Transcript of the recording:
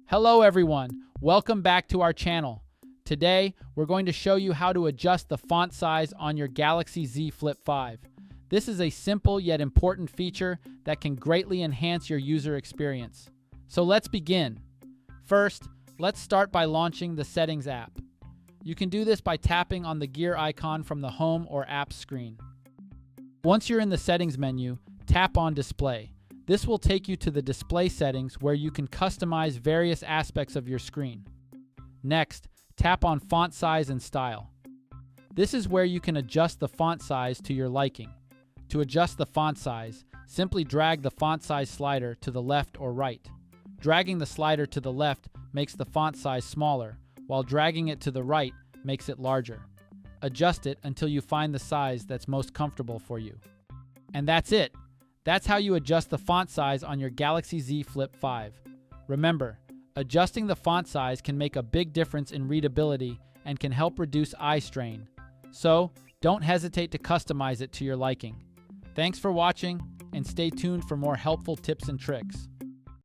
Hello everyone, welcome back to our channel. Today, we're going to show you how to adjust the font size on your Galaxy Z Flip 5. This is a simple yet important feature that can greatly enhance your user experience. So let's begin. First, let's start by launching the Settings app. You can do this by tapping on the gear icon from the Home or Apps screen. Once you're in the Settings menu, tap on Display. This will take you to the display settings where you can customize various aspects of your screen. Next, tap on Font Size and Style. This is where you can adjust the font size to your liking. To adjust the font size, simply drag the font size slider to the left or right. Dragging the slider to the left makes the font size smaller, while dragging it to the right makes it larger. Adjust it until you find the size that's most comfortable for you. And that's it! That's how you adjust the font size on your Galaxy Z Flip 5. Remember, adjusting the font size can make a big difference in readability and can help reduce eye strain. So, don't hesitate to customize it to your liking. Thanks for watching, and stay tuned for more helpful tips and tricks.